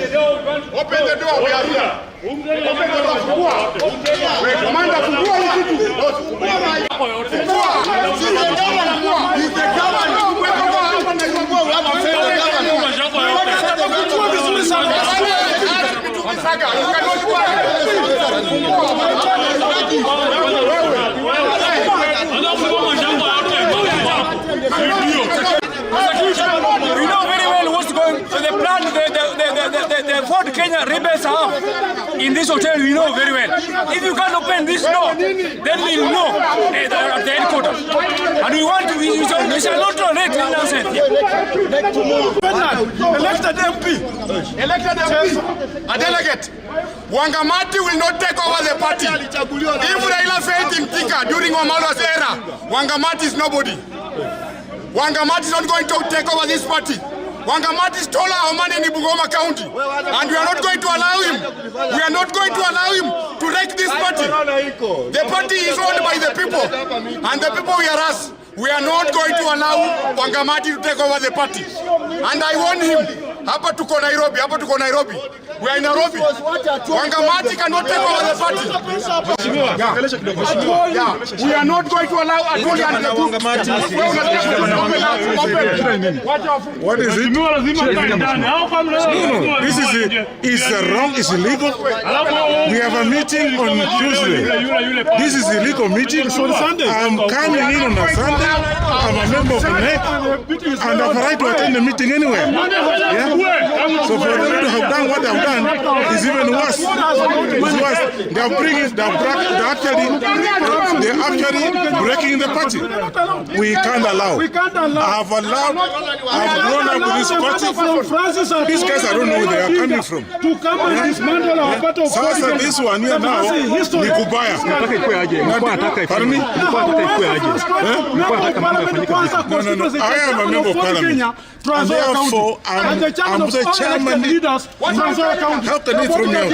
Open the door, we are here. Open the door. Commander, fungua hii kitu. We know very well what's going on. The plan, the Fort Kenya rebels are in this hotel. We know very well. If you can't open this door, then we'll know at the headquarters. And we want to, we shall not tolerate nonsense. Elected MP, a delegate. Wangamati will not take over the party. If Raila failed in Thika during Wamalwa's era, Wangamati is nobody. Wangamati is not going to take over this party. Wangamati stole our money in Bungoma County, and we are not going to allow him. We are not going to allow him to wreck this party. The party is owned by the people, and the people we are us. We are not going to allow Wangamati to take over the party. And I warn him, hapa tuko Nairobi. We are in Nairobi. Wangamati cannot take over the party. We are not going to allow Atoli and the What is it? No, this is wrong, it's illegal. We have a meeting on Tuesday. This is illegal meeting. I'm coming in on a Sunday. I'm a member of the NEC, and I have a right to attend the meeting anywhere. Yeah? So for them to have done what they have done is even worse. It's worse. They are actually breaking the party. We can't allow. I've grown up with this party. These guys, I don't know where they are coming from. To come and dismantle our part of Sasa this one here now ni kubaya. Pardon me? No. I am a member of parliament. And therefore, I'm the chairman. How can they throw me out?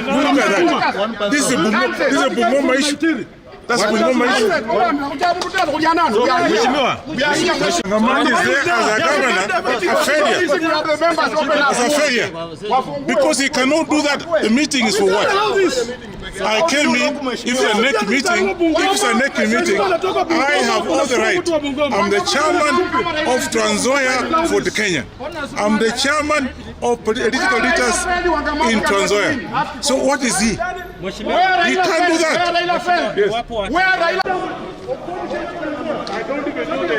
Look at that. This is a Bungoma issue. That's a Bungoma issue. Wangamati is there as a governor, a failure. Because he cannot do that. The meeting is for what? I came in, if it's a NEC meeting, I have all the right. I'm the chairman of Trans Nzoia for the Kenya. I'm the chairman of political leaders in Trans Nzoia. So what is he? He can't do that. Yes. I don't even know the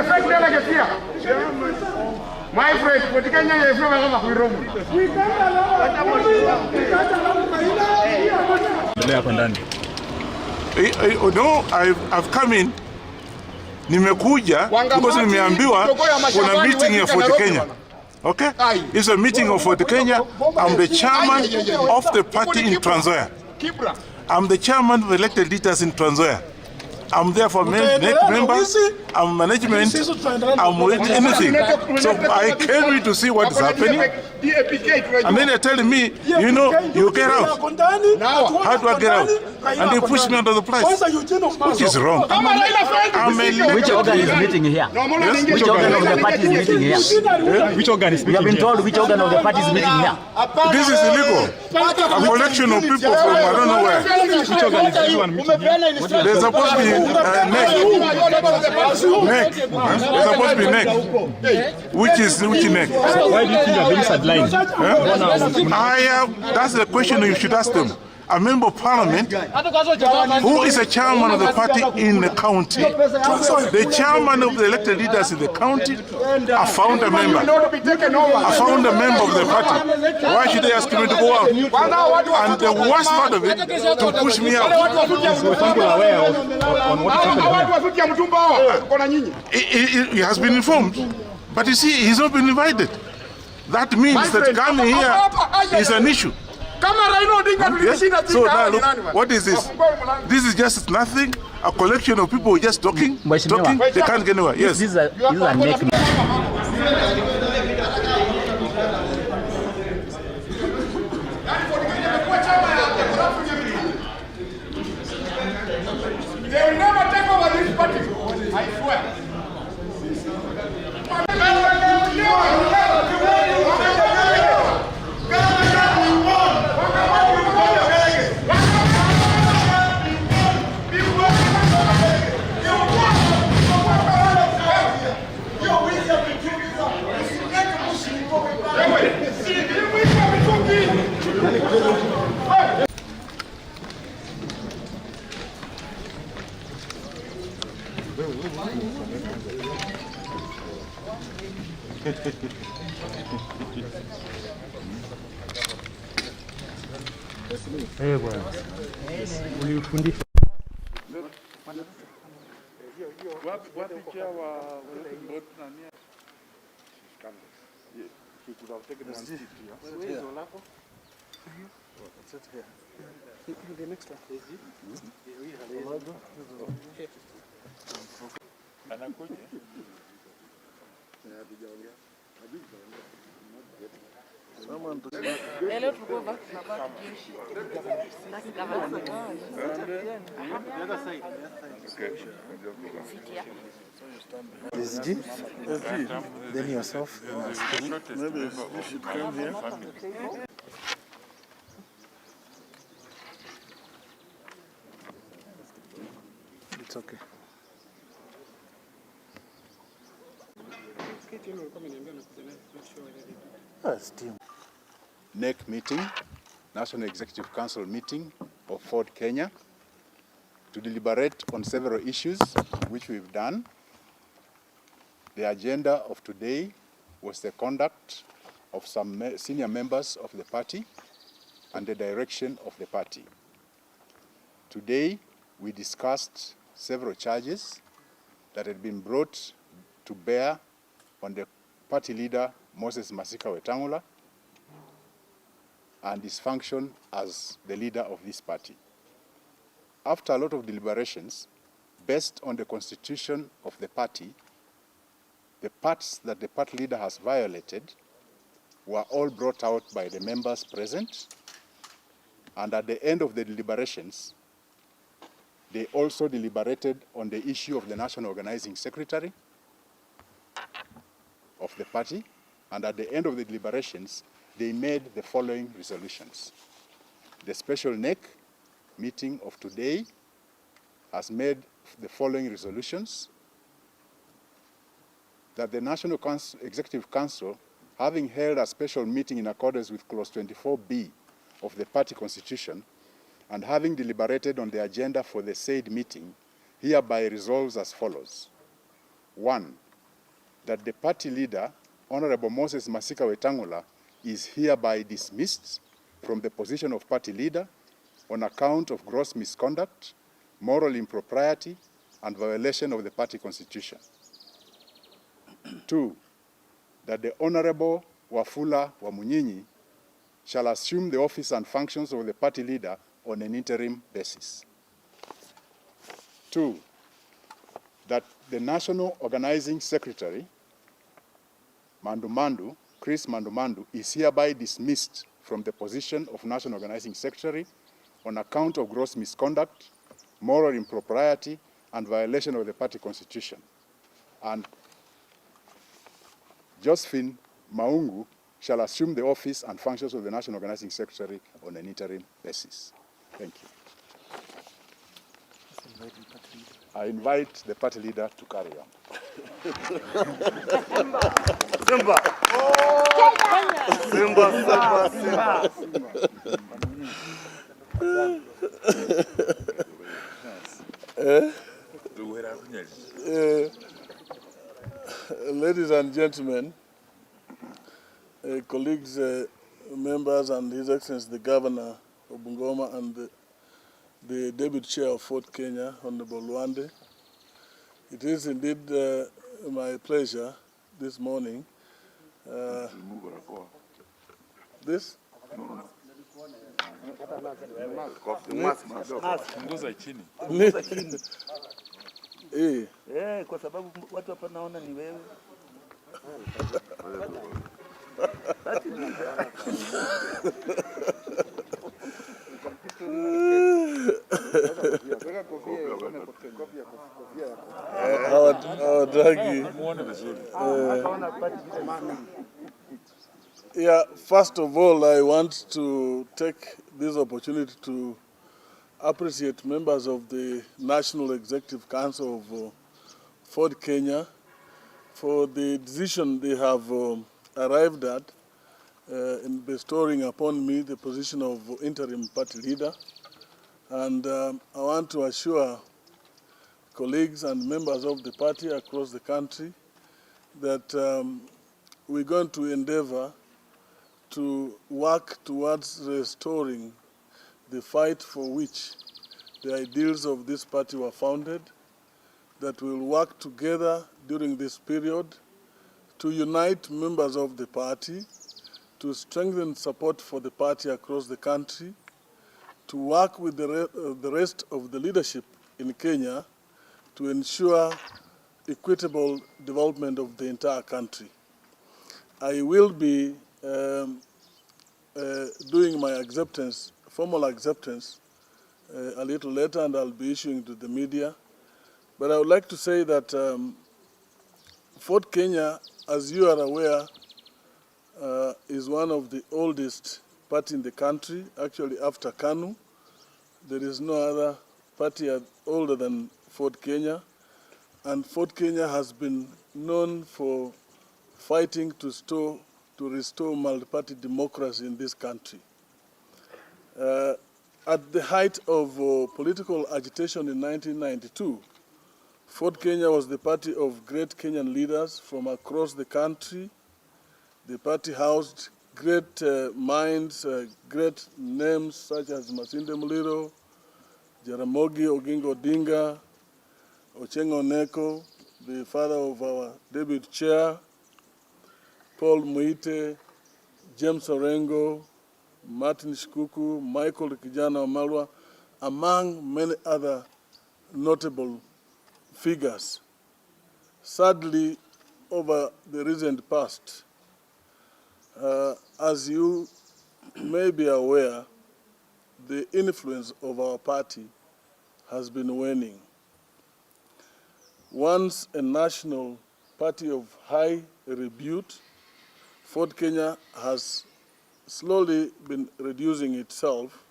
fake delegate here. My friend, what you can do is not allow we No, I've come in. Nimekuja because nimeambiwa kuna meeting ya Fort Kenya. Okay? It's a meeting of Fort Kenya. I'm the chairman of the party in Trans Nzoia. I'm the chairman of elected leaders in Trans Nzoia. I'm there for members, I'm management, I'm with anything. So I came here to see what is happening. And then they're telling me, you know, you get out. How do I get out? And they push me under the place, which is wrong. Which organ is meeting here? Yes? Which organ of the party is meeting here? Which organ is meeting here? You have been told which organ of the party is meeting here? This is illegal. A collection of people from I don't know where. Which organ is this one meeting here? There's supposed to be NEC. There's supposed to be NEC. Which NEC? Why do you think you're being sidelined? That's the question you should ask them. A member of parliament who is a chairman of the party in the county. The chairman of the elected leaders in the county, a founder member. A founder member of the party. Why should they ask me to go out? And the worst part of it, to push me out. Is Wetangula aware on what happened here? He has been informed. But you see, he's not been invited. That means that coming here is an issue. Yes? So now look, what is this? This is just nothing. A collection of people just talking. They can't get anywhere. Yes. This is a NEC. They will never take over this party. I swear. Then yourself. Maybe you should come here. It's okay. NEC meeting, National Executive Council meeting of Ford Kenya, to deliberate on several issues, which we've done. The agenda of today was the conduct of some senior members of the party and the direction of the party. Today, we discussed several charges that had been brought to bear on the party leader, Moses Masika Wetangula, and his function as the leader of this party. After a lot of deliberations, based on the constitution of the party, the parts that the party leader has violated were all brought out by the members present, and at the end of the deliberations, they also deliberated on the issue of the National Organizing Secretary of the party, and at the end of the deliberations, they made the following resolutions. The special NEC meeting of today has made the following resolutions: that the National Executive Council, having held a special meeting in accordance with Clause 24B of the party constitution, and having deliberated on the agenda for the said meeting, hereby resolves as follows. 1, that the party leader, Honorable Moses Masika Wetangula, is hereby dismissed from the position of party leader on account of gross misconduct, moral impropriety, and violation of the party constitution. 2, that the Honorable Wafula Wamunyinyi shall assume the office and functions of the party leader on an interim basis. 2, that the National Organizing Secretary, Chris Mandu, is hereby dismissed from the position of National Organizing Secretary on account of gross misconduct, moral impropriety, and violation of the party constitution. And Josephine Maungu shall assume the office and functions of the National Organizing Secretary on an interim basis. Thank you. I invite the party leader to carry on. Simba. Ladies and gentlemen, colleagues, members, and His Excellency the Governor of Bungoma and the Deputy Chair of Fort Kenya, Honorable Luande, it is indeed my pleasure this morning. This? Kwa sababu watu hapa naona ni wewe. Yeah, first of all, I want to take this opportunity to appreciate members of the National Executive Council of Ford Kenya for the decision they have arrived at in bestowing upon me the position of interim party leader. And I want to assure colleagues and members of the party across the country that we're going to endeavor to work towards restoring the fight for which the ideals of this party were founded, that we'll work together during this period to unite members of the party, to strengthen support for the party across the country, to work with the rest of the leadership in Kenya to ensure equitable development of the entire country. I will be doing my acceptance, formal acceptance, a little later, and I'll be issuing to the media. But I would like to say that Fort Kenya, as you are aware, is one of the oldest party in the country. Actually, after KANU, there is no other party older than Fort Kenya. And Fort Kenya has been known for fighting to restore multi-party democracy in this country. At the height of political agitation in 1992, Fort Kenya was the party of great Kenyan leaders from across the country. The party housed great minds, great names such as Masinde Muliro, Jaramogi Oginga Odinga, Ochieng Oneko, the father of our debut chair, Paul Muite, James Orengo, Martin Shikuku, Michael Kijana Wamalwa, among many other notable figures. Sadly, over the recent past, as you may be aware, the influence of our party has been waning. Once a national party of high repute, Fort Kenya has slowly been reducing itself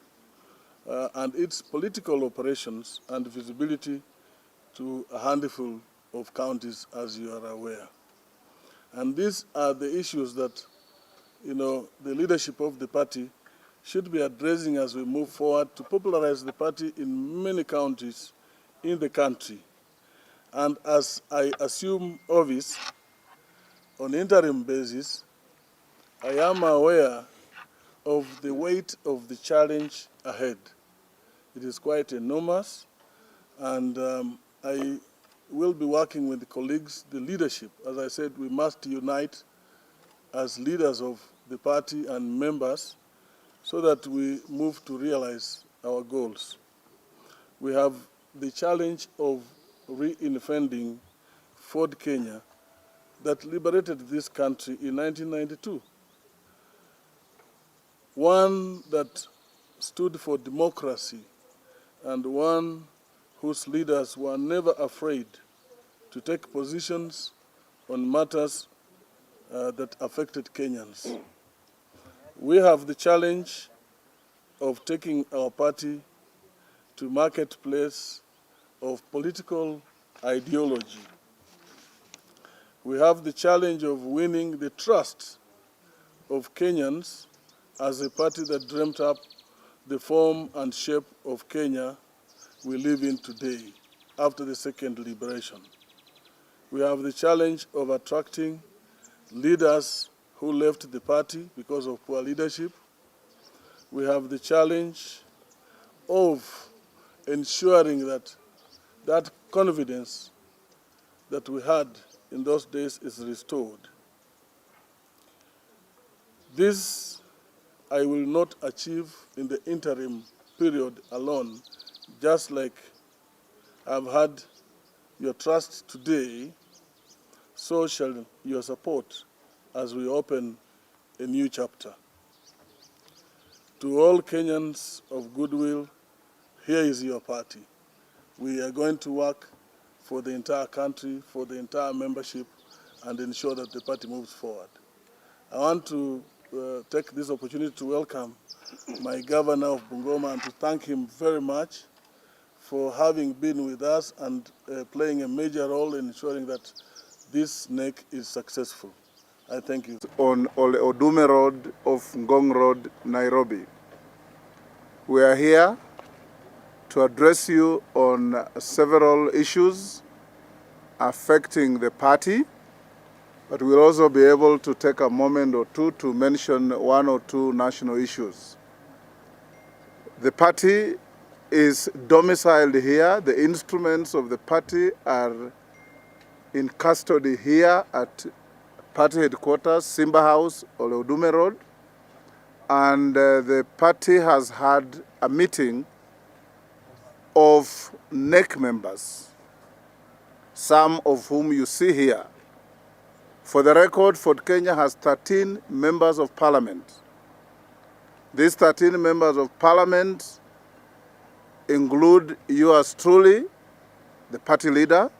and its political operations and visibility to a handful of counties, as you are aware. And these are the issues that, the leadership of the party should be addressing as we move forward to popularize the party in many counties in the country. And as I assume office on interim basis, I am aware of the weight of the challenge ahead. It is quite enormous, and I will be working with the colleagues, the leadership. As I said, we must unite as leaders of the party and members so that we move to realize our goals. We have the challenge of reinventing Fort Kenya that liberated this country in 1992. One that stood for democracy and one whose leaders were never afraid to take positions on matters that affected Kenyans. We have the challenge of taking our party to marketplace of political ideology. We have the challenge of winning the trust of Kenyans as a party that dreamt up the form and shape of Kenya we live in today after the second liberation. We have the challenge of attracting leaders who left the party because of poor leadership. We have the challenge of ensuring that that confidence that we had in those days is restored. This I will not achieve in the interim period alone, just like I've had your trust today, so shall your support as we open a new chapter. To all Kenyans of goodwill, here is your party. We are going to work for the entire country, for the entire membership, and ensure that the party moves forward. I want to take this opportunity to welcome my governor of Bungoma and to thank him very much for having been with us and playing a major role in ensuring that this NEC is successful. I thank you. On Ole Odume Road of Ngong Road, Nairobi. We are here to address you on several issues affecting the party, but we'll also be able to take a moment or two to mention one or two national issues. The party is domiciled here. The instruments of the party are in custody here at party headquarters, Simba House, Olodume Road. And the party has had a meeting of NEC members, some of whom you see here. For the record, Fort Kenya has 13 members of parliament. These 13 members of parliament include yours truly, the party leader,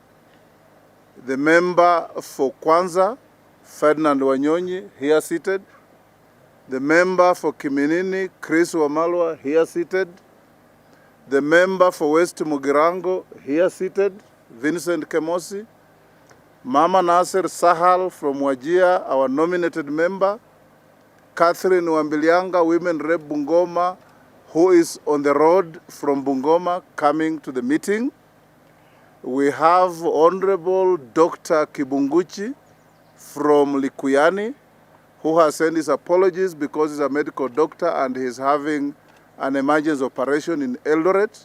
the member for Kwanza, Ferdinand Wanyonyi, here seated, the member for Kiminini, Chris Wamalwa, here seated, the member for West Mugirango, here seated, Vincent Kemosi, Mama Nasser Sahal from Wajir, our nominated member, Catherine Wambilianga, Women Rep Bungoma, who is on the road from Bungoma coming to the meeting. We have Honorable Dr. Kibunguchi from Likuyani, who has sent his apologies because he's a medical doctor and he's having an emergency operation in Eldoret.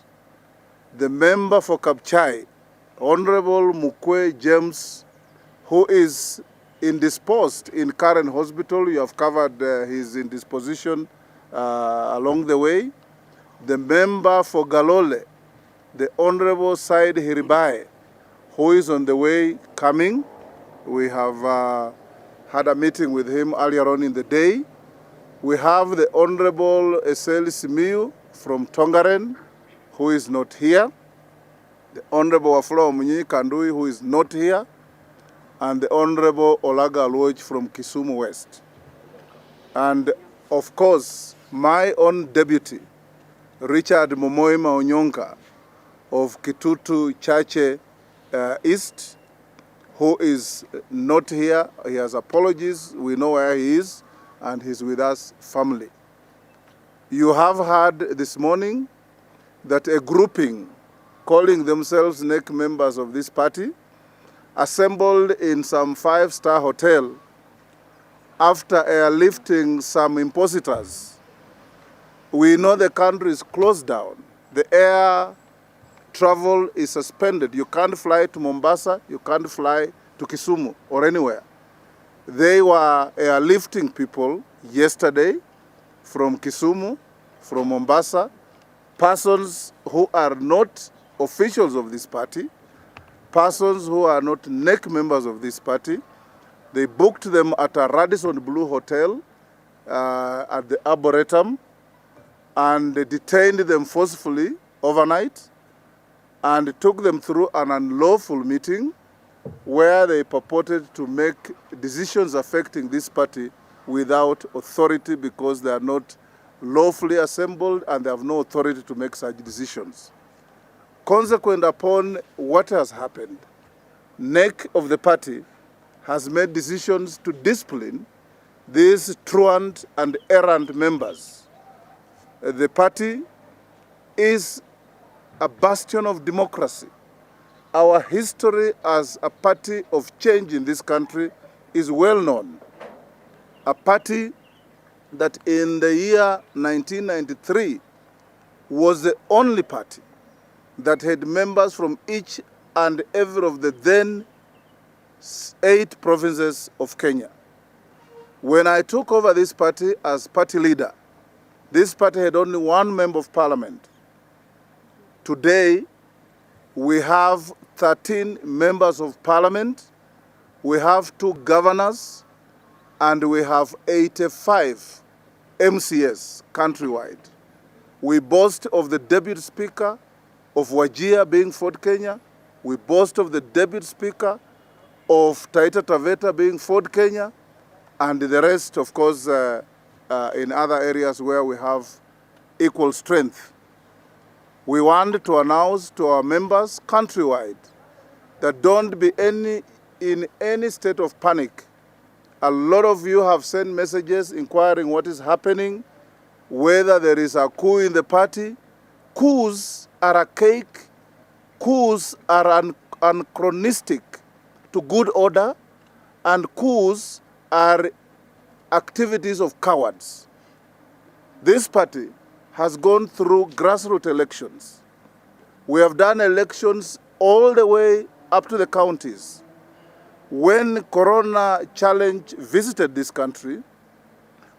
The member for Kapchai, Honorable Mukwe James, who is indisposed in Karen Hospital. You have covered his indisposition along the way. The member for Galole, the Honorable Said Hiribae, who is on the way coming. We have had a meeting with him earlier on in the day. We have the Honorable Eseli Simiu from Tongaren, who is not here. The Honorable Wafula Omunyi Kandui, who is not here. And the Honorable Olaga Alwoj from Kisumu West. And of course, my own deputy, Richard Momoima Onyonka of Kitutu Chache East, who is not here. He has apologies. We know where he is, and he's with us family. You have heard this morning that a grouping calling themselves NEC members of this party assembled in some five-star hotel after airlifting some impositors. We know the country is closed down. The air travel is suspended. You can't fly to Mombasa, you can't fly to Kisumu or anywhere. They were airlifting people yesterday from Kisumu, from Mombasa, persons who are not officials of this party, persons who are not NEC members of this party. They booked them at a Radisson Blue Hotel at the Arboretum, and they detained them forcefully overnight and took them through an unlawful meeting where they purported to make decisions affecting this party without authority because they are not lawfully assembled and they have no authority to make such decisions. Consequent upon what has happened, NEC of the party has made decisions to discipline these truant and errant members. The party is a bastion of democracy. Our history as a party of change in this country is well known. A party that in the year 1993 was the only party that had members from each and every of the then 8 provinces of Kenya. When I took over this party as party leader, this party had only 1 member of parliament. Today, we have 13 members of parliament, we have 2 governors, and we have 85 MCS countrywide. We boast of the deputy speaker of Wajir being Fort Kenya. We boast of the deputy speaker of Taita Taveta being Fort Kenya, and the rest, of course, in other areas where we have equal strength. We want to announce to our members countrywide that don't be in any state of panic. A lot of you have sent messages inquiring what is happening, whether there is a coup in the party, coups are archaic, coups are anachronistic to good order, and coups are activities of cowards. This party has gone through grassroots elections. We have done elections all the way up to the counties. When Corona challenge visited this country,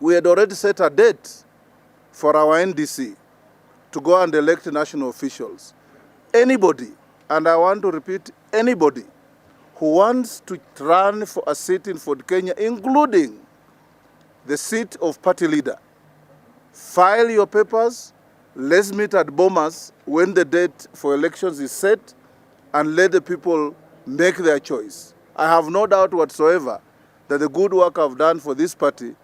we had already set a date for our NDC to go and elect national officials. Anybody, and I want to repeat, anybody who wants to run for a seat in Fort Kenya, including the seat of party leader, file your papers. Let's meet at Bomas when the date for elections is set, and let the people make their choice. I have no doubt whatsoever that the good work I've done for this party,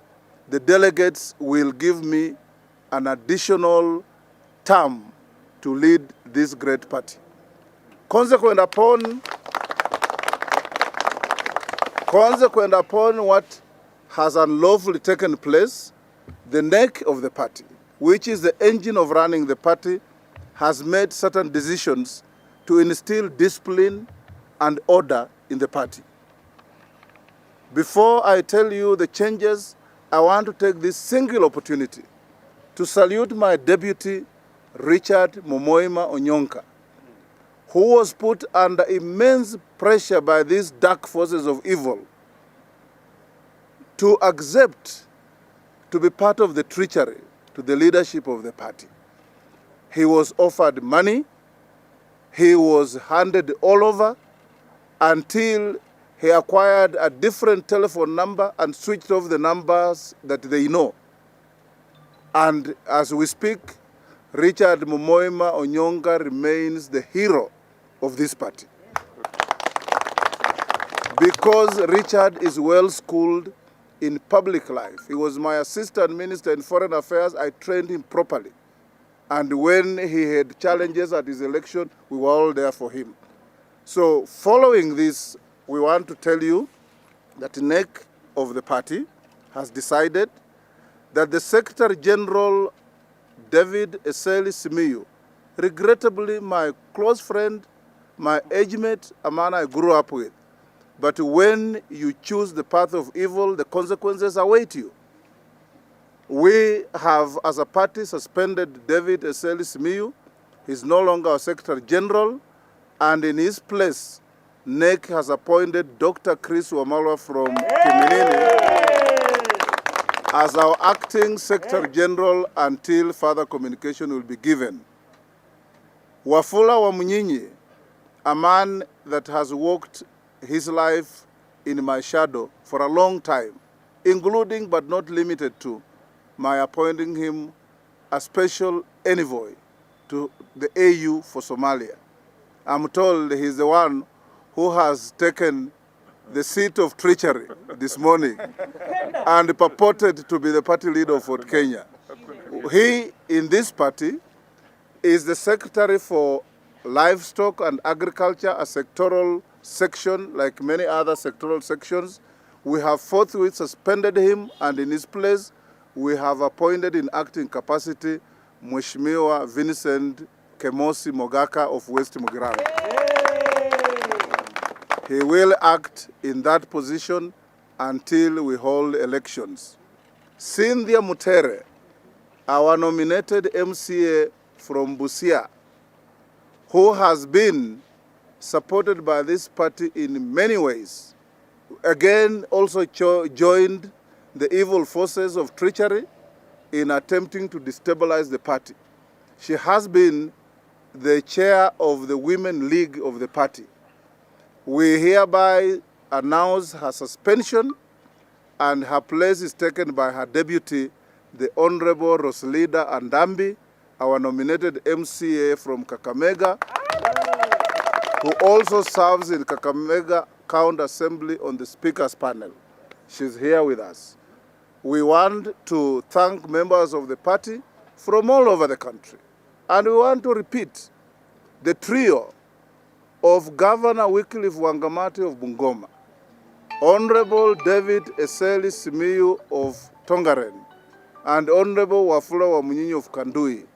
the delegates will give me an additional term to lead this great party. Consequent upon what has unlawfully taken place, the neck of the party, which is the engine of running the party, has made certain decisions to instill discipline and order in the party. Before I tell you the changes, I want to take this single opportunity to salute my deputy, Richard Momoima Onyonka, who was put under immense pressure by these dark forces of evil to accept to be part of the treachery to the leadership of the party. He was offered money, he was handed all over until he acquired a different telephone number and switched off the numbers that they know. And as we speak, Richard Momoima Onyonka remains the hero of this party. Because Richard is well schooled in public life. He was my assistant minister in foreign affairs. I trained him properly. And when he had challenges at his election, we were all there for him. So following this, we want to tell you that the neck of the party has decided that the Secretary General David Eseli Simiyu, regrettably my close friend, my age mate, a man I grew up with, but when you choose the path of evil, the consequences await you. We have, as a party, suspended David Eseli Simiyu. He's no longer our Secretary General, and in his place, NEC has appointed Dr. Chris Wamalwa from Kiminini as our acting Secretary General until further communication will be given. Wafula Wamunyinyi, a man that has walked his life in my shadow for a long time, including but not limited to my appointing him a special envoy to the AU for Somalia. I'm told he's the one who has taken the seat of treachery this morning and purported to be the party leader of Fort Kenya. He, in this party, is the Secretary for Livestock and Agriculture, a sectoral section like many other sectoral sections. We have forthwith suspended him, and in his place, we have appointed in acting capacity Mheshimiwa Vincent Kemosi Mogaka of West Mugirango. He will act in that position until we hold elections. Cynthia Mutere, our nominated MCA from Busia, who has been supported by this party in many ways, again also joined the evil forces of treachery in attempting to destabilize the party. She has been the chair of the Women League of the party. We hereby announce her suspension, and her place is taken by her deputy, the Honorable Roslida Andambi, our nominated MCA from Kakamega, who also serves in Kakamega County Assembly on the Speaker's panel. She's here with us. We want to thank members of the party from all over the country. And we want to repeat the trio of Governor Wycliffe Wangamati of Bungoma, Honorable David Eseli Simiyu of Tongaren, and Honorable Wafula Wamunyinyi of Kandui.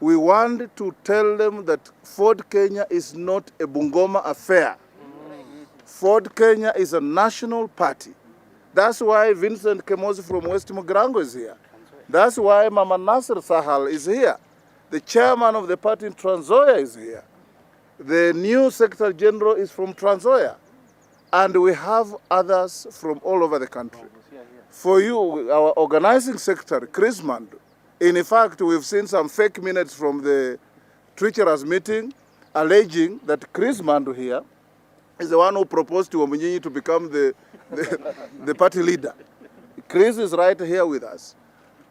We want to tell them that Ford Kenya is not a Bungoma affair. Ford Kenya is a national party. That's why Vincent Kemosi from West Mugirango is here. That's why Mama Nasser Sahal is here. The chairman of the party in Trans Nzoia is here. The new Secretary General is from Trans Nzoia. And we have others from all over the country. For you, our organizing secretary, Chris Wamalwa, in fact, we've seen some fake minutes from the treacherous meeting alleging that Chris Wamalwa here is the one who proposed to Omunyinyi to become the party leader. Chris is right here with us.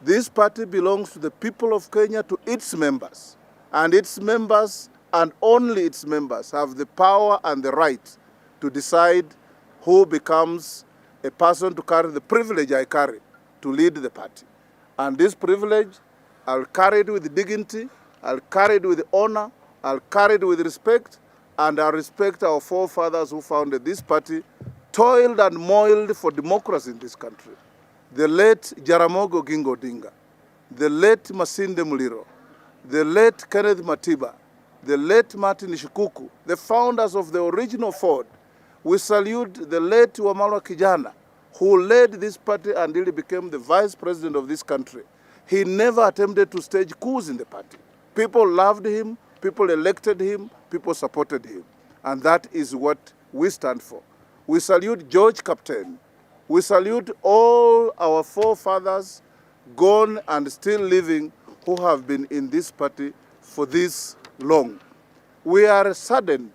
This party belongs to the people of Kenya, to its members. And its members, and only its members, have the power and the right to decide who becomes a person to carry the privilege I carry to lead the party. And this privilege, I'll carry it with dignity, I'll carry it with honor, I'll carry it with respect, and I respect our forefathers who founded this party, toiled and moiled for democracy in this country. The late Jaramogi Oginga Odinga, the late Masinde Muliro, the late Kenneth Matiba, the late Martin Shikuku, the founders of the original Ford. We salute the late Wamalwa Kijana, who led this party until he became the vice president of this country. He never attempted to stage coups in the party. People loved him, people elected him, people supported him. And that is what we stand for. We salute George Captain. We salute all our forefathers, gone and still living, who have been in this party for this long. We are saddened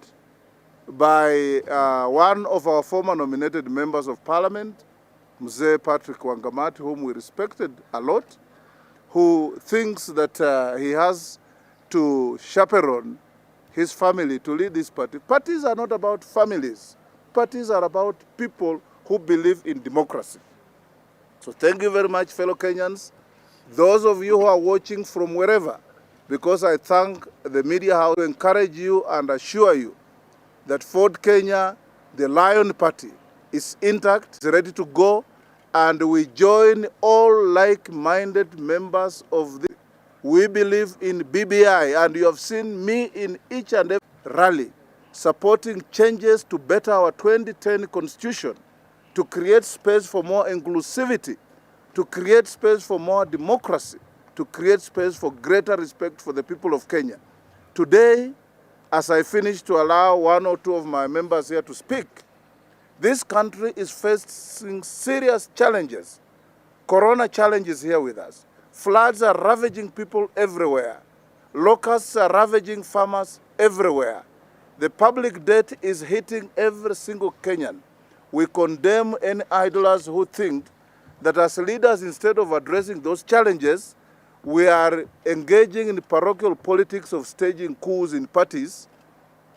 by one of our former nominated members of parliament, Mzee Patrick Wangamati, whom we respected a lot, who thinks that he has to chaperone his family to lead this party. Parties are not about families. Parties are about people who believe in democracy. So thank you very much, fellow Kenyans. Those of you who are watching from wherever, because I thank the media house to encourage you and assure you that Ford Kenya, the Lion Party, is intact, is ready to go, and we join all like-minded members of the... We believe in BBI, and you have seen me in each and every rally supporting changes to better our 2010 constitution, to create space for more inclusivity, to create space for more democracy, to create space for greater respect for the people of Kenya. Today, as I finish, to allow one or two of my members here to speak, this country is facing serious challenges. Corona challenges here with us. Floods are ravaging people everywhere. Locusts are ravaging farmers everywhere. The public debt is hitting every single Kenyan. We condemn any idlers who think that as leaders, instead of addressing those challenges, we are engaging in parochial politics of staging coups in parties,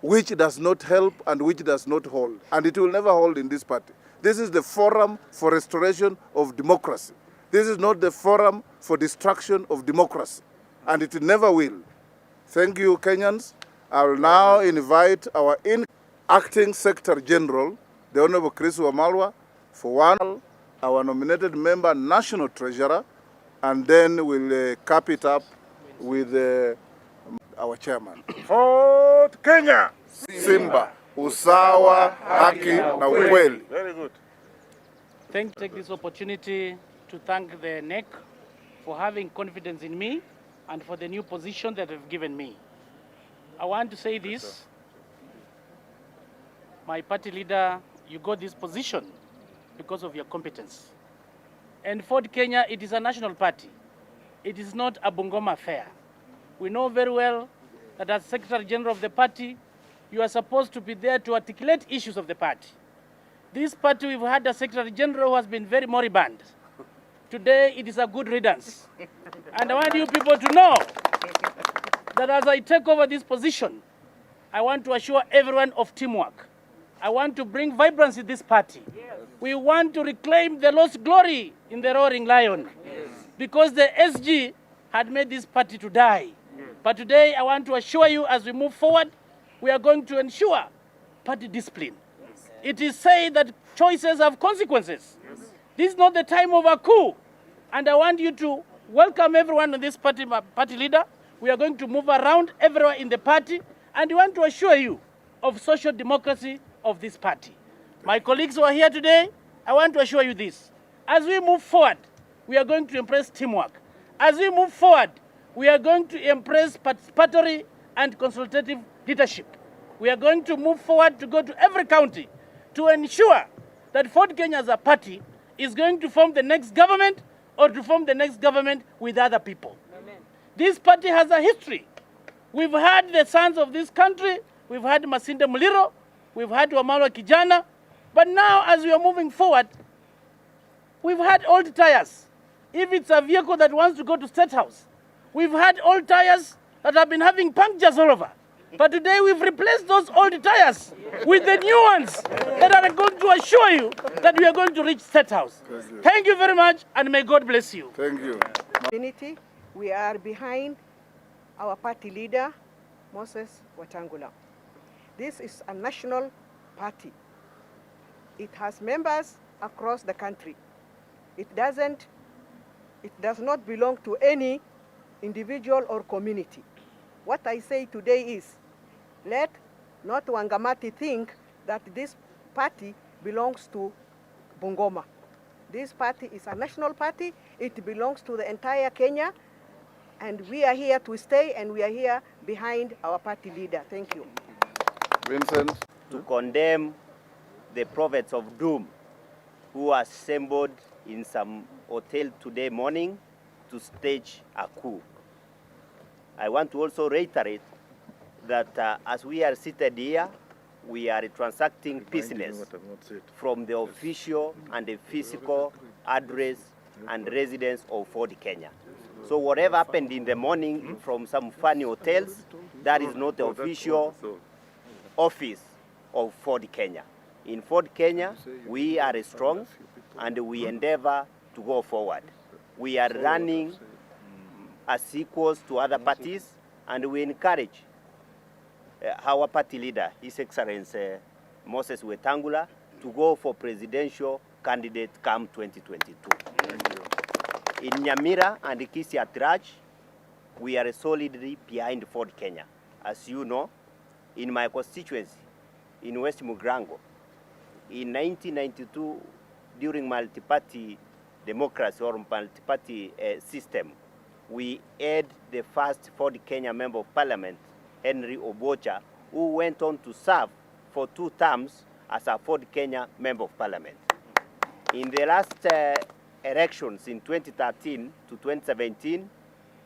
which does not help and which does not hold. And it will never hold in this party. This is the forum for restoration of democracy. This is not the forum for destruction of democracy. And it never will. Thank you, Kenyans. I will now invite our acting Secretary General, the Honorable Chris Wamalwa, for one, our nominated member, National Treasurer, and then we'll cap it up with our chairman. Ford Kenya! Simba, usawa, haki na ukweli. Very good. Take this opportunity to thank the NEC for having confidence in me and for the new position that they've given me. I want to say this. My party leader, you got this position because of your competence. And Ford Kenya, it is a national party. It is not a Bungoma affair. We know very well that as Secretary General of the party, you are supposed to be there to articulate issues of the party. This party, we've had a Secretary General who has been very moribund. Today, it is a good riddance. And I want you people to know that as I take over this position, I want to assure everyone of teamwork. I want to bring vibrancy to this party. Yes. We want to reclaim the lost glory in the Roaring Lion. Yes. Because the SG had made this party to die. Yes. But today, I want to assure you, as we move forward, we are going to ensure party discipline. Yes. It is said that choices have consequences. Yes. This is not the time of a coup. And I want you to welcome everyone on this party leader. We are going to move around everywhere in the party, and we want to assure you of social democracy of this party. My colleagues who are here today, I want to assure you this. As we move forward, we are going to embrace teamwork. As we move forward, we are going to embrace participatory and consultative leadership. We are going to move forward to go to every county to ensure that Ford Kenya as a party is going to form the next government or to form the next government with other people. Amen. This party has a history. We've had the sons of this country, we've had Masinde Muliro, we've had Wamalwa Kijana, but now as we are moving forward, we've had old tires. If it's a vehicle that wants to go to State House, we've had old tires that have been having punctures all over. But today we've replaced those old tires with the new ones that are going to assure you that we are going to reach State House. Thank you very much, and may God bless you. Thank you. Unity, we are behind our party leader, Moses Wetangula. This is a national party. It has members across the country. It does not belong to any individual or community. What I say today is, let not Wangamati think that this party belongs to Bungoma. This party is a national party. It belongs to the entire Kenya, and we are here to stay, and we are here behind our party leader. Thank you. Vincent. To condemn the prophets of doom who assembled in some hotel today morning to stage a coup. I want to also reiterate that as we are seated here, we are transacting business from the official and the physical address and residence of Ford Kenya. So whatever happened in the morning from some funny hotels, that is not the official office of Ford Kenya. In Ford Kenya, we are strong and we endeavor to go forward. We are running as equals to other parties, and we encourage our party leader, His Excellency Moses Wetangula, to go for presidential candidate come 2022. In Nyamira and Kisii at large, we are solidly behind Ford Kenya. As you know, in my constituency, in West Mugrango, in 1992, during multi-party democracy or multi-party system, we had the first Ford Kenya Member of Parliament, Henry Obocha, who went on to serve for 2 terms as a Ford Kenya Member of Parliament. In the last elections in 2013 to 2017,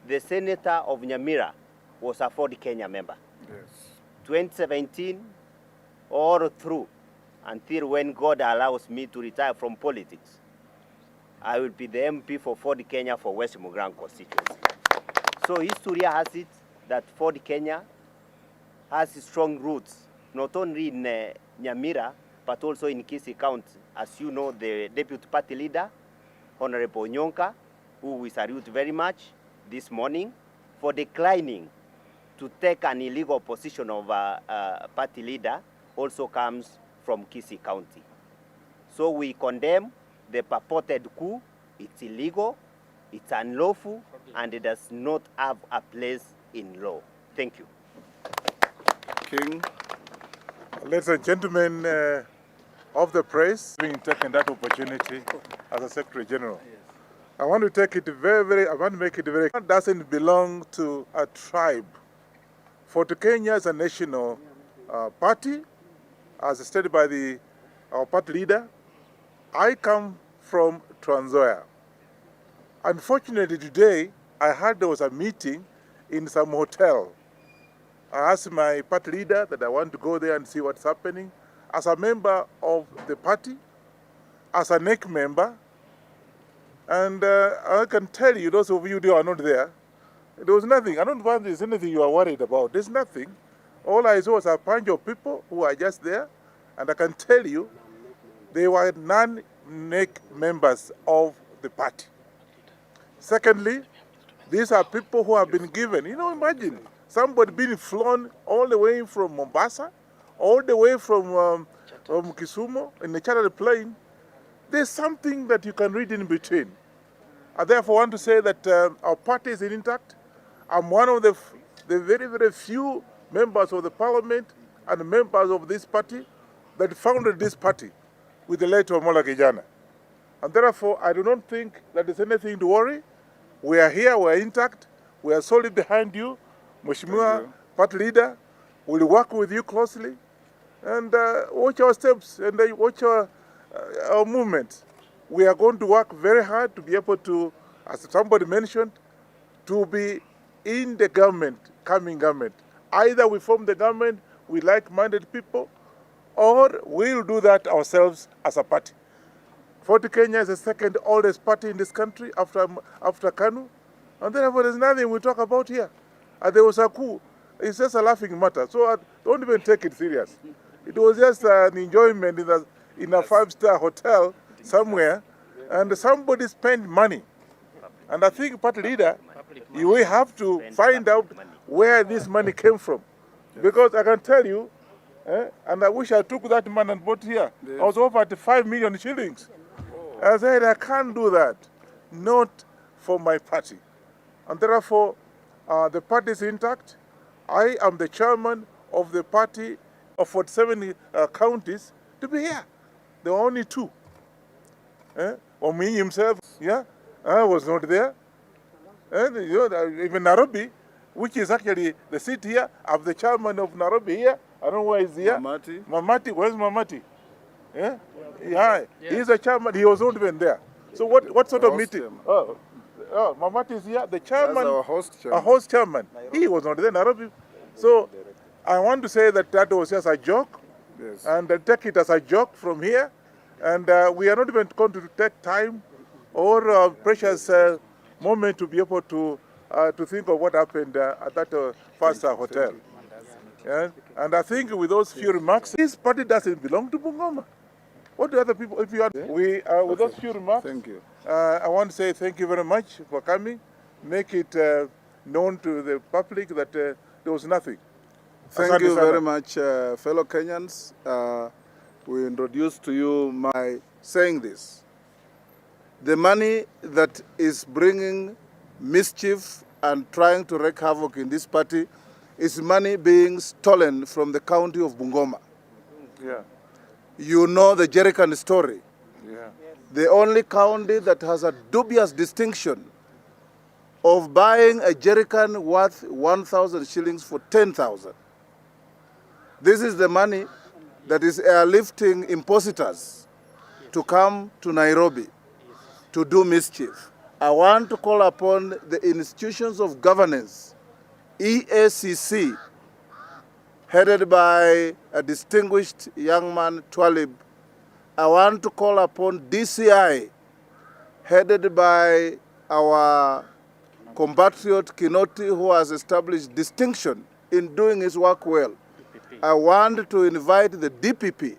the Senator of Nyamira was a Ford Kenya member. Yes. 2017, all through, until when God allows me to retire from politics, I will be the MP for Ford Kenya for West Mugrango constituency. So history has it that Ford Kenya has strong roots, not only in Nyamira, but also in Kisii County. As you know, the Deputy Party Leader, Honorable Nyonka, who we salute very much this morning, for declining to take an illegal position of a party leader, also comes from Kisii County. So we condemn the purported coup. It's illegal, it's unlawful, and it does not have a place in law. Thank you. King. Ladies and gentlemen of the press, being taken that opportunity as a Secretary General. I want to take it I want to make it very, it doesn't belong to a tribe. Ford Kenya is a national party, as stated by our party leader. I come from Trans Nzoia. Unfortunately today, I heard there was a meeting in some hotel. I asked my party leader that I want to go there and see what's happening. As a member of the party, as a NEC member, and I can tell you, those of you who are not there, there was nothing. I don't want there's anything you are worried about. There's nothing. All I saw was a bunch of people who are just there, and I can tell you, they were non-NEC members of the party. Secondly, these are people who have been given, imagine somebody being flown all the way from Mombasa, all the way from Kisumu in a chartered plane. There's something that you can read in between. I therefore want to say that our party is intact. I'm one of the very, very few members of the parliament and members of this party that founded this party with the late Wamalwa Kijana. And therefore, I do not think that there's anything to worry. We are here, we are intact, we are solid behind you. Mheshimiwa party leader will work with you closely and watch our steps and watch our movements. We are going to work very hard to be able to, as somebody mentioned, to be in the government, coming government. Either we form the government with like-minded people, or we'll do that ourselves as a party. Ford Kenya is the second oldest party in this country after KANU, and therefore there's nothing we talk about here. And there was a coup. It's just a laughing matter, so don't even take it serious. It was just an enjoyment in a five-star hotel somewhere, and somebody spent money. And I think party leader, we have to find out where this money came from. Because I can tell you, and I wish I took that man and bought here, I was offered 5 million shillings. I said, I can't do that, not for my party. And therefore, the party is intact. I am the chairman of the party of 47 counties to be here. There were only 2. Or me himself, I was not there. Even Nairobi, which is actually the seat here, I'm the chairman of Nairobi here. I don't know where he's here. Mamati, where's Mamati? He's a chairman, he was not even there. So what sort of meeting? Mamati is here, the chairman, our host chairman. He was not there, Nairobi. So I want to say that was just a joke, and take it as a joke from here. And we are not even going to take time or precious moment to be able to think of what happened at that five-star hotel. And I think with those few remarks, this party doesn't belong to Bungoma. What do other people, if you are, with those few remarks, thank you. I want to say thank you very much for coming. Make it known to the public that there was nothing. Thank you very much, fellow Kenyans. We introduce to you my saying this. The money that is bringing mischief and trying to wreak havoc in this party is money being stolen from the county of Bungoma. You know the jerrycan story. The only county that has a dubious distinction of buying a jerrycan worth 1,000 shillings for 10,000. This is the money that is airlifting impositors to come to Nairobi to do mischief. I want to call upon the institutions of governance, EACC, headed by a distinguished young man, Twalib. I want to call upon DCI, headed by our compatriot Kinoti, who has established distinction in doing his work well. I want to invite the DPP.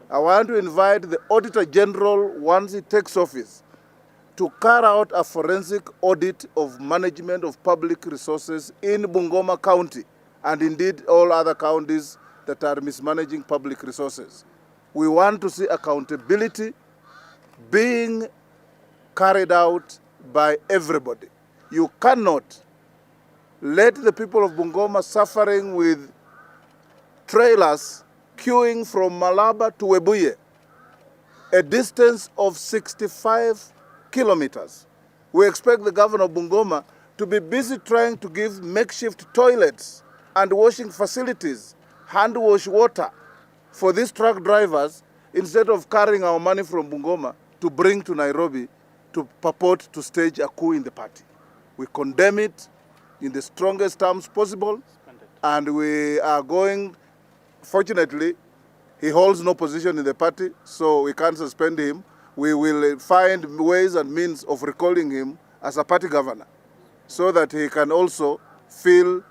I want to invite the Auditor General once he takes office to carry out a forensic audit of management of public resources in Bungoma County and indeed all other counties that are mismanaging public resources. We want to see accountability being carried out by everybody. You cannot let the people of Bungoma suffering with trailers queuing from Malaba to Webuye, a distance of 65 kilometers. We expect the governor of Bungoma to be busy trying to give makeshift toilets and washing facilities, hand wash water for these truck drivers instead of carrying our money from Bungoma to bring to Nairobi to purport to stage a coup in the party. We condemn it in the strongest terms possible, and we are going. Fortunately, he holds no position in the party, so we can't suspend him. We will find ways and means of recalling him as a party governor so that he can also feel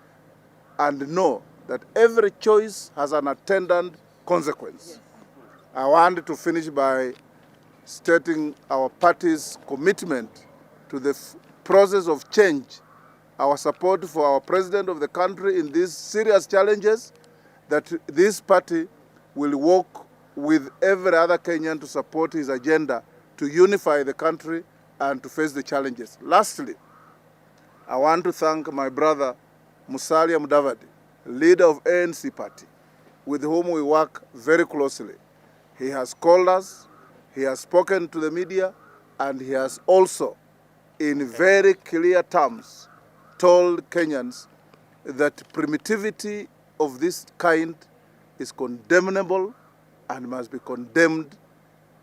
and know that every choice has an attendant consequence. I want to finish by stating our party's commitment to the process of change, our support for our president of the country in these serious challenges, that this party will work with every other Kenyan to support his agenda to unify the country and to face the challenges. Lastly, I want to thank my brother Musalia Mudavadi, leader of ANC party, with whom we work very closely. He has called us, he has spoken to the media, and he has also, in very clear terms, told Kenyans that primitivity of this kind is condemnable and must be condemned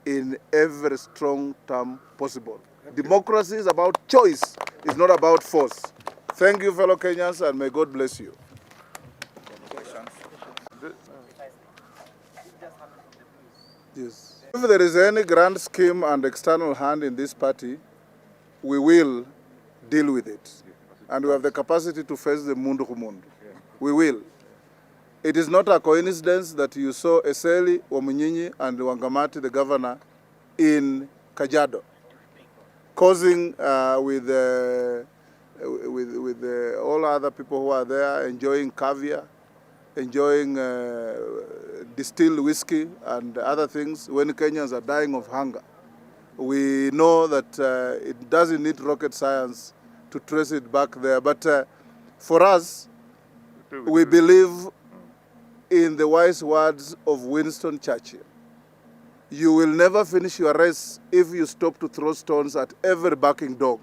in every strong term possible. Democracy is about choice, it's not about force. Thank you, fellow Kenyans, and may God bless you. Yes. If there is any grand scheme and external hand in this party, we will deal with it. And we have the capacity to face the mundu kumundu. We will. It is not a coincidence that you saw Eseli, Wamunyinyi, and Wangamati, the governor, in Kajiado, causing with all other people who are there, enjoying caviar, enjoying distilled whiskey and other things when Kenyans are dying of hunger. We know that it doesn't need rocket science to trace it back there. But for us, we believe in the wise words of Winston Churchill. You will never finish your race if you stop to throw stones at every barking dog.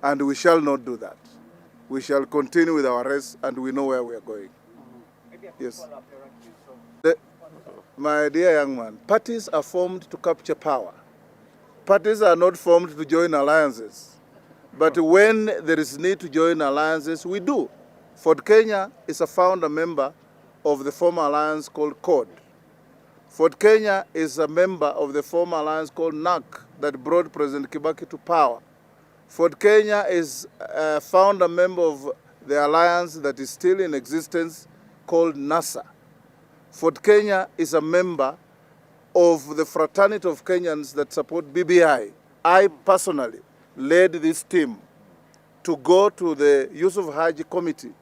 And we shall not do that. We shall continue with our race, and we know where we are going. Yes. My dear young man, parties are formed to capture power. Parties are not formed to join alliances. But when there is need to join alliances, we do. Ford Kenya is a founder member of the former alliance called CORD. Ford Kenya is a member of the former alliance called NAC that brought President Kibaki to power. Ford Kenya is a founder member of the alliance that is still in existence called NASA. Ford Kenya is a member of the fraternity of Kenyans that support BBI. I personally led this team to go to the Yusuf Haji committee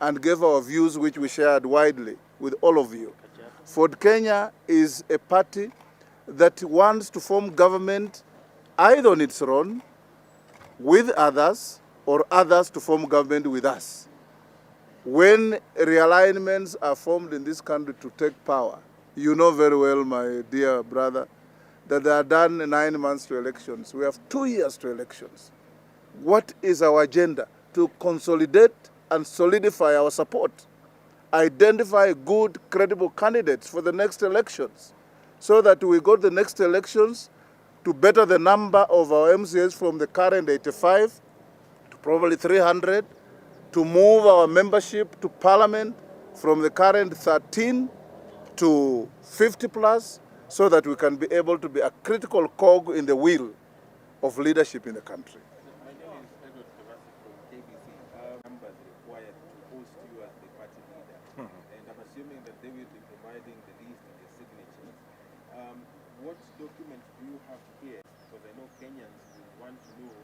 and gave our views, which we shared widely with all of you. Ford Kenya is a party that wants to form government either on its own, with others, or others to form government with us. When realignments are formed in this country to take power, you know very well, my dear brother, that they are done 9 months to elections. We have 2 years to elections. What is our agenda? To consolidate and solidify our support. Identify good, credible candidates for the next elections, so that we go to the next elections to better the number of our MCAs from the current 85 to probably 300, to move our membership to parliament from the current 13 to 50 plus, so that we can be able to be a critical cog in the wheel of leadership in the country. My name is Edward Kavasi from KBC. Members required to host you as the party leader, and I'm assuming that they will be providing the list and the signatures. What documents do you have here? Because I know Kenyans will want to know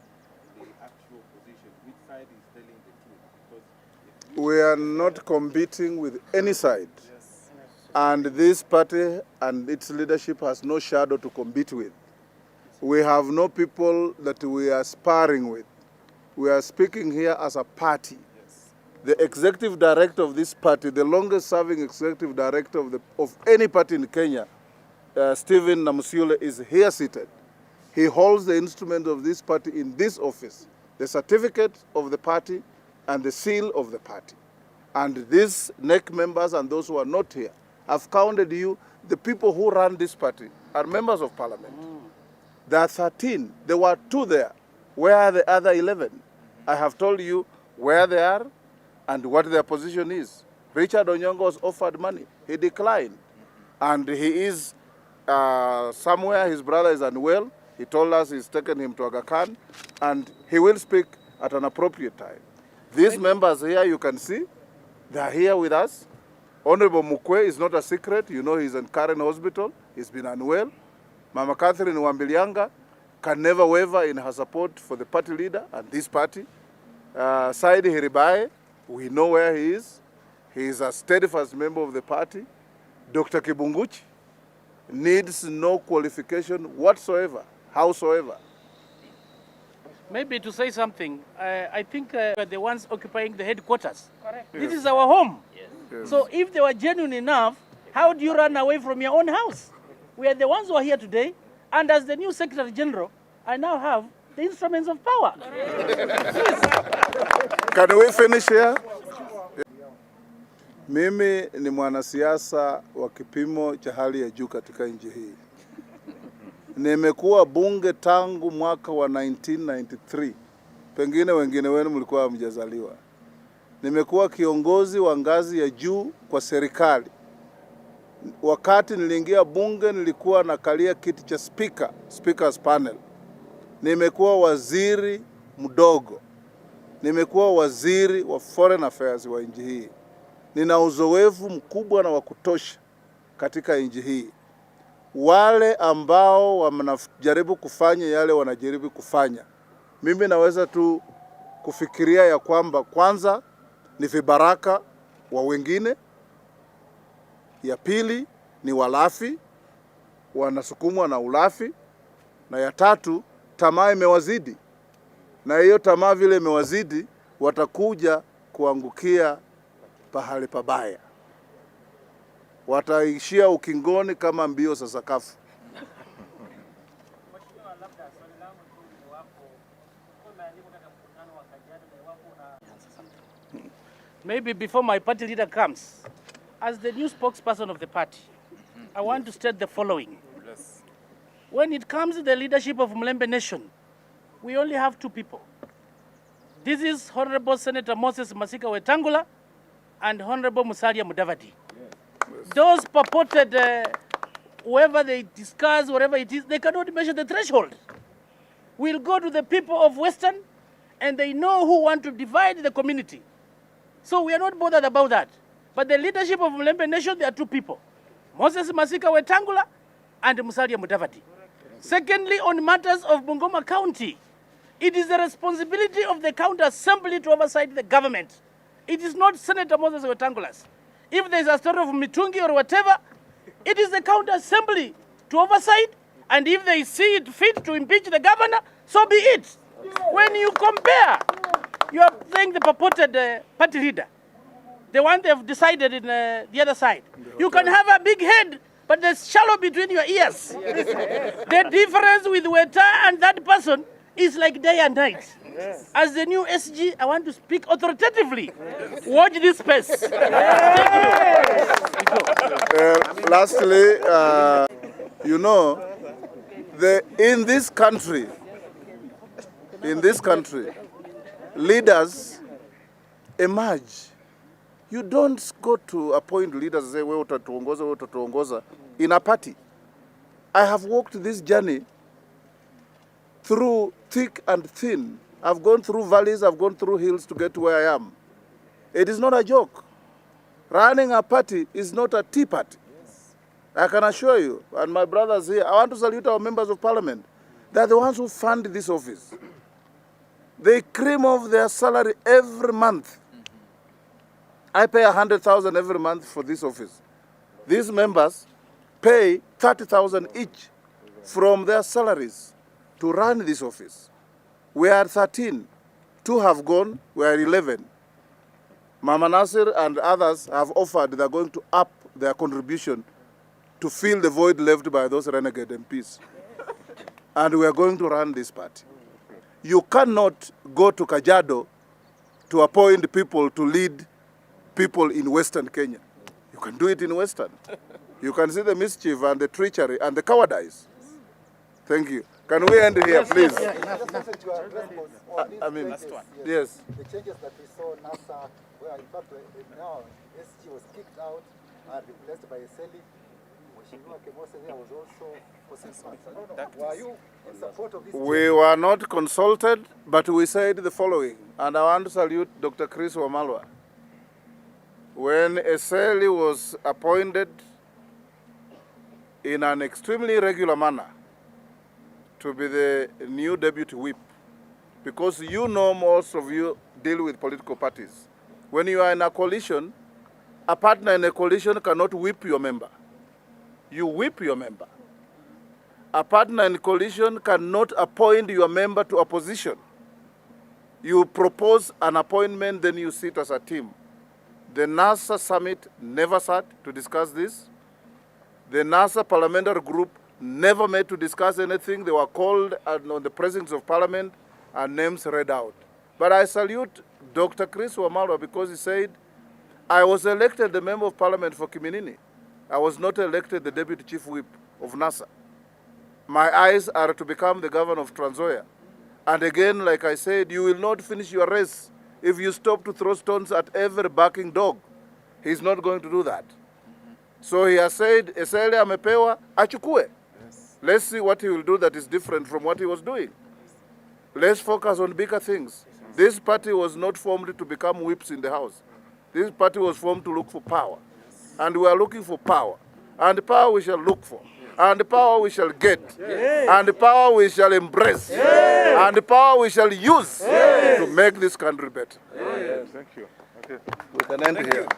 the actual position. Which side is telling the truth? Because we are not competing with any side. And this party and its leadership has no shadow to compete with. We have no people that we are sparring with. We are speaking here as a party. The executive director of this party, the longest serving executive director of any party in Kenya, Stephen Namusule, is here seated. He holds the instrument of this party in this office, the certificate of the party and the seal of the party. And these NEC members and those who are not here, I've counted you, the people who run this party are members of parliament. There are 13. There were 2 there. Where are the other 11? I have told you where they are and what their position is. Richard Onyongo was offered money. He declined. And he is somewhere, his brother is unwell. He told us he's taken him to Aga Khan, and he will speak at an appropriate time. These members here, you can see, they are here with us. Honorable Mukwe is not a secret. You know he's in Karen Hospital. He's been unwell. Mama Catherine Wambilianga can never waver in her support for the party leader and this party. Saidi Hiribae, we know where he is. He is a steadfast member of the party. Dr. Kibunguchi needs no qualification whatsoever, howsoever. Maybe to say something, I think we're the ones occupying the headquarters. Correct. Yes. This is our home. Yes. Yes. So if they were genuine enough, how do you run away from your own house? We are the ones who are here today, and as the new Secretary General, I now have the instruments of power. Can we finish here? Mimi ni mwanasiasa wa kipimo cha hali ya juu katika nchi hii. Nimekuwa bunge tangu mwaka wa 1993. Pengine wengine wenu mlikuwa hamjazaliwa. Nimekuwa kiongozi wa ngazi ya juu kwa serikali. Wakati niliingia bunge nilikuwa nakalia kiti cha speaker's panel. Nimekuwa waziri mdogo. Nimekuwa waziri wa foreign affairs wa nchi hii. Nina uzoefu mkubwa na wa kutosha katika nchi hii. Wale ambao wanajaribu kufanya yale wanajaribu kufanya, mimi naweza tu kufikiria ya kwamba kwanza ni vibaraka wa wengine, ya pili ni walafi, wanasukumwa na ulafi, na ya tatu tamaa imewazidi. Na hiyo tamaa vile imewazidi, watakuja kuangukia pahali pabaya. Wataishia ukingoni kama mbio za sakafu. Maybe before my party leader comes, as the new spokesperson of the party, I want to state the following. When it comes to the leadership of Mlembe Nation, we only have two people. This is Honorable Senator Moses Masika Wetangula and Honorable Musalia Mudavadi. Those purported, whoever they discuss, whatever it is, they cannot measure the threshold. We'll go to the people of Western, and they know who want to divide the community. So we are not bothered about that. But the leadership of Mlembe Nation, there are two people. Moses Masika Wetangula and Musalia Mudavadi. Secondly, on matters of Bungoma County, it is the responsibility of the county assembly to oversight the government. It is not Senator Moses Wetangula's. If there is a story of Mitungi or whatever, it is the county assembly to oversight, and if they see it fit to impeach the governor, so be it. When you compare, you are saying the purported party leader, the one they have decided in the other side. You can have a big head, but there's shallow between your ears. The difference with Weta and that person is like day and night. As the new SG, I want to speak authoritatively. Watch this space. Lastly, you know, in this country, leaders emerge. You don't go to appoint leaders and say, wewe utatuongoza in a party. I have walked this journey through thick and thin. I've gone through valleys, I've gone through hills to get to where I am. It is not a joke. Running a party is not a tea party. Yes. I can assure you, and my brothers here, I want to salute our members of parliament. They are the ones who fund this office. They cream off their salary every month. I pay 100,000 every month for this office. These members pay 30,000 each from their salaries to run this office. We are 13. 2 have gone. We are 11. Mama Nasir and others have offered they are going to up their contribution to fill the void left by those renegade MPs. And we are going to run this party. You cannot go to Kajiado to appoint people to lead people in Western Kenya. You can do it in Western. You can see the mischief and the treachery and the cowardice. Thank you. Can we end here, please? I mean, yes. The changes that we saw NASA, where in fact now SG was kicked out and replaced by a Seli. Was also for 6 months. Were you in support of this? We were not consulted, but we said the following, and I want to salute Dr. Chris Wamalwa. When Eseli was appointed in an extremely irregular manner to be the new deputy whip, because you know most of you deal with political parties. When you are in a coalition, a partner in a coalition cannot whip your member. You whip your member. A partner in coalition cannot appoint your member to a position. You propose an appointment, then you sit as a team. The NASA summit never sat to discuss this. The NASA parliamentary group never met to discuss anything. They were called on the presence of parliament and names read out. But I salute Dr. Chris Wamalwa because he said, I was elected the member of parliament for Kiminini. I was not elected the deputy chief whip of NASA. My eyes are to become the governor of Trans Nzoia. And again, like I said, you will not finish your race if you stop to throw stones at every barking dog. He's not going to do that. So he has said, Esele amepewa, achukue. Let's see what he will do that is different from what he was doing. Let's focus on bigger things. This party was not formed to become whips in the house. This party was formed to look for power. And we are looking for power. And power we shall look for. And power we shall get. And power we shall embrace. And power we shall use to make this country better. Thank you. Okay. We can end here.